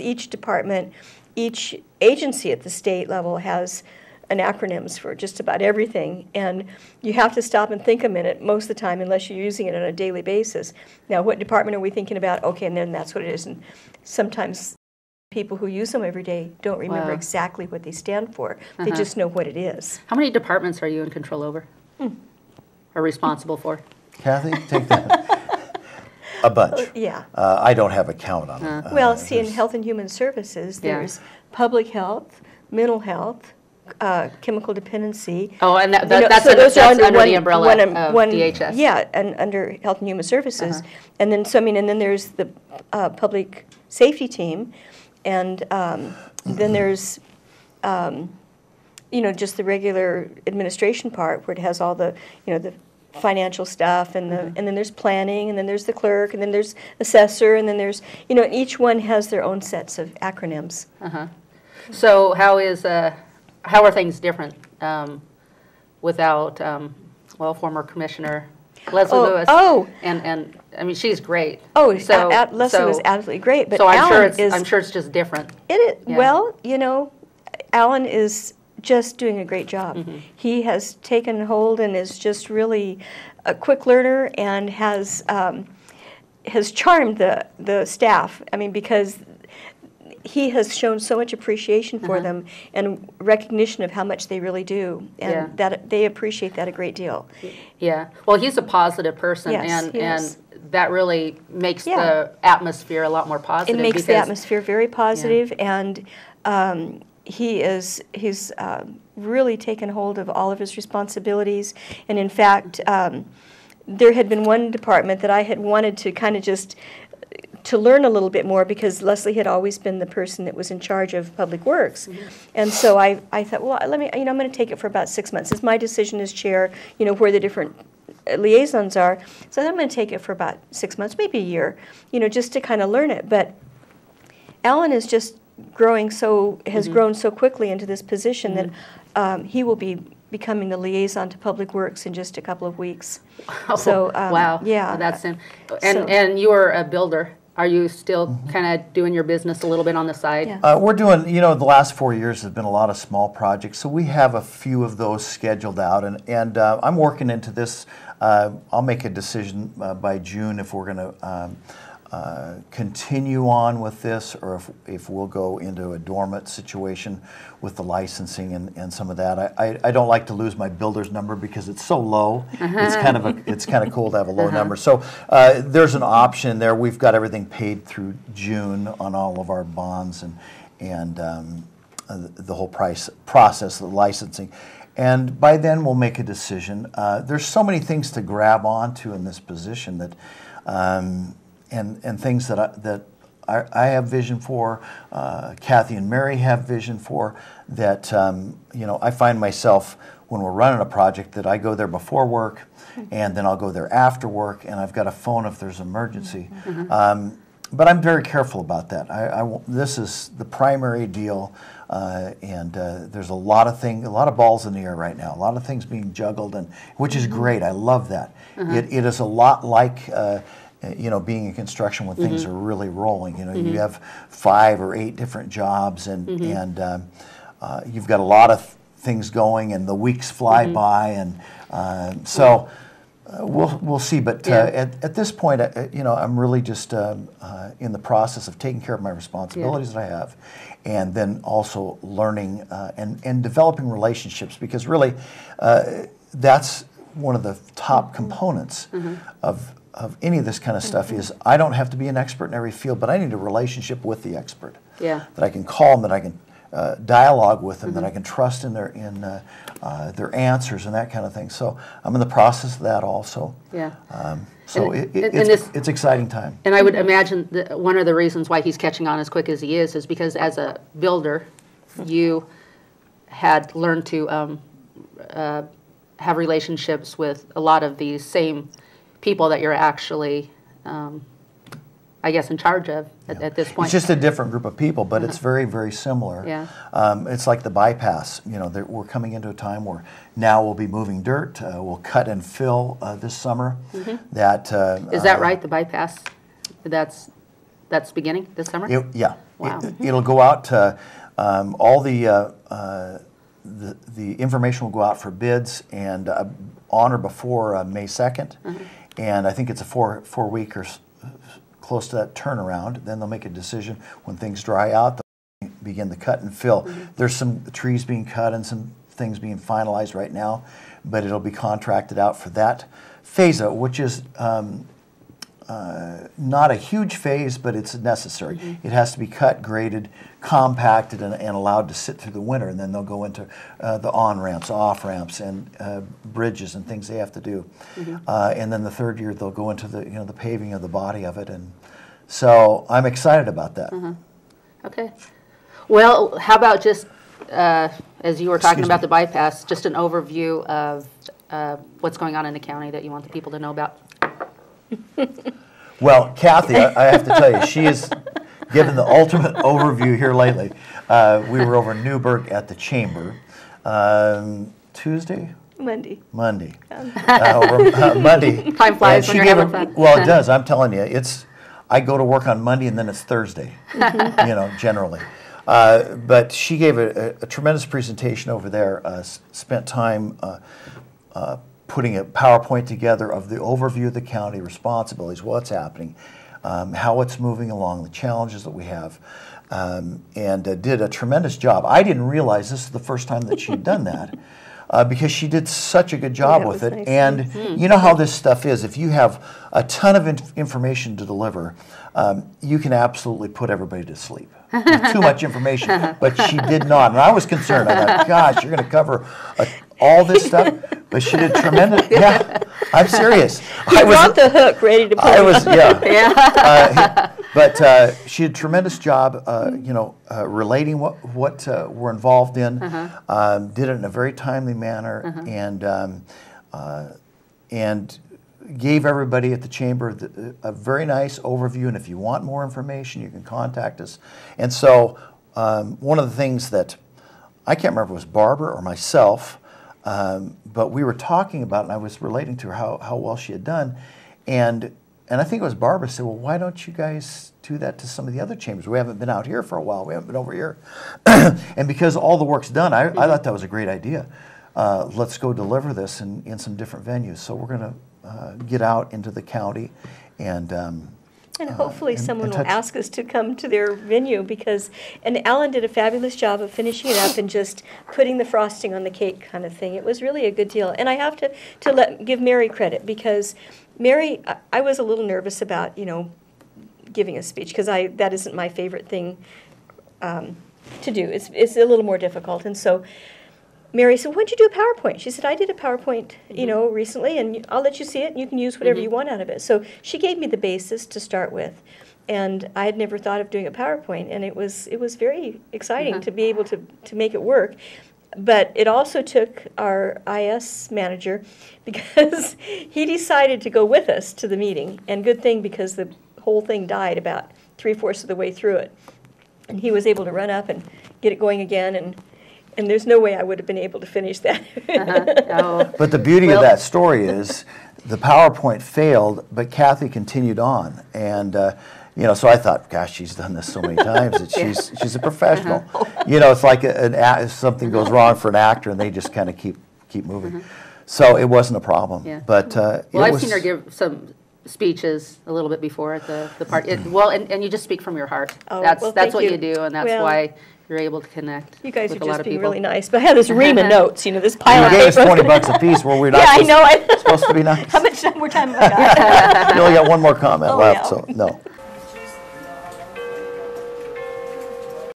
Each department, each agency at the state level has an acronyms for just about everything, and you have to stop and think a minute most of the time unless you're using it on a daily basis. Now, what department are we thinking about? Okay, and then that's what it is. And sometimes people who use them every day don't remember exactly what they stand for. They just know what it is. How many departments are you in control over? Or responsible for? Kathy, take that. A bunch. Yeah. I don't have a count on them. Well, see, in Health and Human Services, there's public health, mental health, chemical dependency. Oh, and that's under the umbrella of DHS. Yeah, and under Health and Human Services. And then, so I mean, and then there's the public safety team, and then there's, you know, just the regular administration part where it has all the, you know, the financial stuff, and the and then there's planning, and then there's the clerk, and then there's assessor, and then there's, you know, each one has their own sets of acronyms. So how are things different without, well, former Commissioner Leslie Lewis? And I mean, she's great. So Leslie was absolutely great, but so Alan I'm sure it's just different. Well, you know, Alan is just doing a great job. He has taken hold and is just really a quick learner, and has charmed the staff. I mean, because he has shown so much appreciation for them and recognition of how much they really do, and that they appreciate that a great deal. Yeah. Well, he's a positive person, and that really makes the atmosphere a lot more positive. It makes the atmosphere very positive, and he's really taken hold of all of his responsibilities. And in fact, there had been one department that I had wanted to kind of just to learn a little bit more, because Leslie had always been the person that was in charge of Public Works. And so I thought, well, let me, you know, I'm going to take it for about 6 months. It's my decision as chair, you know, where the different liaisons are. So I'm going to take it for about 6 months, maybe a year, you know, just to kind of learn it. But Alan is just growing has grown so quickly into this position that he will be becoming the liaison to Public Works in just a couple of weeks. So wow, yeah, that's and you are a builder. Are you still kind of doing your business a little bit on the side? We're doing, you know, the last 4 years have been a lot of small projects, so we have a few of those scheduled out, and I'm working into this. I'll make a decision by June if we're going to continue on with this, or if we'll go into a dormant situation with the licensing and some of that. I don't like to lose my builder's number because it's so low. It's kind of cool to have a low number. So there's an option there. We've got everything paid through June on all of our bonds and the whole process of the licensing. And by then we'll make a decision. There's so many things to grab onto in this position that. And things that I have vision for, Kathy and Mary have vision for, that you know, I find myself when we're running a project that I go there before work, and then I'll go there after work, and I've got a phone if there's an emergency. But I'm very careful about that. This is the primary deal, and there's a lot of balls in the air right now, a lot of things being juggled, and which is great. I love that. It is a lot like. You know, being in construction when things are really rolling. You know, you have 5 or 8 different jobs, and you've got a lot of things going, and the weeks fly by, and so we'll see. But at this point, you know, I'm really just in the process of taking care of my responsibilities that I have, and then also learning and developing relationships, because really that's one of the top components of any of this kind of stuff is I don't have to be an expert in every field, but I need a relationship with the expert. That I can call them, that I can dialogue with them, that I can trust in their answers and that kind of thing. So I'm in the process of that also. So it's exciting time. And I would imagine that one of the reasons why he's catching on as quick as he is because as a builder, you had learned to have relationships with a lot of these same people that you're actually, I guess, in charge of at this point. It's just a different group of people, but it's very, very similar. It's like the bypass. You know, we're coming into a time where now we'll be moving dirt. We'll cut and fill this summer. Is that right? The bypass? That's beginning this summer? Wow. It'll go out to all the information will go out for bids and on or before May 2nd. And I think it's a four week or close to that turnaround. Then they'll make a decision when things dry out. They'll begin the cut and fill. There's some trees being cut and some things being finalized right now, but it'll be contracted out for that phase out, which is not a huge phase, but it's necessary. It has to be cut, graded, compacted, and allowed to sit through the winter, and then they'll go into the on-ramps, off-ramps, and bridges and things they have to do. And then the third year they'll go into the the paving of the body of it, and so I'm excited about that. Okay. Well, how about just as you were talking about the bypass, just an overview of what's going on in the county that you want the people to know about? Well, Kathy, I have to tell you, she has given the ultimate overview here lately. We were over in Newburgh at the Chamber Tuesday? Monday. Monday. Monday. Time flies when you're having fun. Well, it does. I'm telling you, I go to work on Monday and then it's Thursday, generally. But she gave a tremendous presentation over there, spent time putting a PowerPoint together of the overview of the county, responsibilities, what's happening, how it's moving along, the challenges that we have, and did a tremendous job. I didn't realize this is the first time that she'd done that. Because she did such a good job with it. Nice. And you know how this stuff is. If you have a ton of information to deliver, you can absolutely put everybody to sleep. With too much information. But she did not. And I was concerned. I thought, gosh, you're going to cover all this stuff? But she did tremendous. Yeah, I'm serious. I was on the hook, ready to play. I was, yeah. But she did a tremendous job, relating what we're involved in. Did it in a very timely manner, and gave everybody at the chamber a very nice overview. And if you want more information, you can contact us. And so, one of the things that I can't remember if it was Barbara or myself, but we were talking about it, and I was relating to her how well she had done, and I think it was Barbara said, well, why don't you guys do that to some of the other chambers? We haven't been out here for a while. We haven't been over here. And because all the work's done, I thought that was a great idea. Let's go deliver this in some different venues. So we're going to get out into the county and hopefully someone will ask us to come to their venue and Alan did a fabulous job of finishing it up and just putting the frosting on the cake kind of thing. It was really a good deal. And I have to give Mary credit because Mary, I was a little nervous about, giving a speech because that isn't my favorite thing to do. It's a little more difficult. And so Mary said, why don't you do a PowerPoint? She said, I did a PowerPoint, recently, and I'll let you see it, and you can use whatever you want out of it. So she gave me the basis to start with, and I had never thought of doing a PowerPoint, and it was very exciting to be able to make it work. But it also took our IS manager because he decided to go with us to the meeting, and good thing because the whole thing died about 3/4 of the way through it. And he was able to run up and get it going again, and there's no way I would have been able to finish that. But the beauty of that story is the PowerPoint failed, but Kathy continued on. And, so I thought, gosh, she's done this so many times that she's a professional. It's like something goes wrong for an actor and they just kind of keep moving. So it wasn't a problem. Yeah. But I've seen her give some speeches a little bit before at the party. And you just speak from your heart. That's what you do, and that's why you're able to connect. You guys are just being really nice. But I have this ream of notes, this pile of paper. You gave us $20 a piece. Were we not supposed to be nice? How much more time have I got? You only got one more comment left, so no.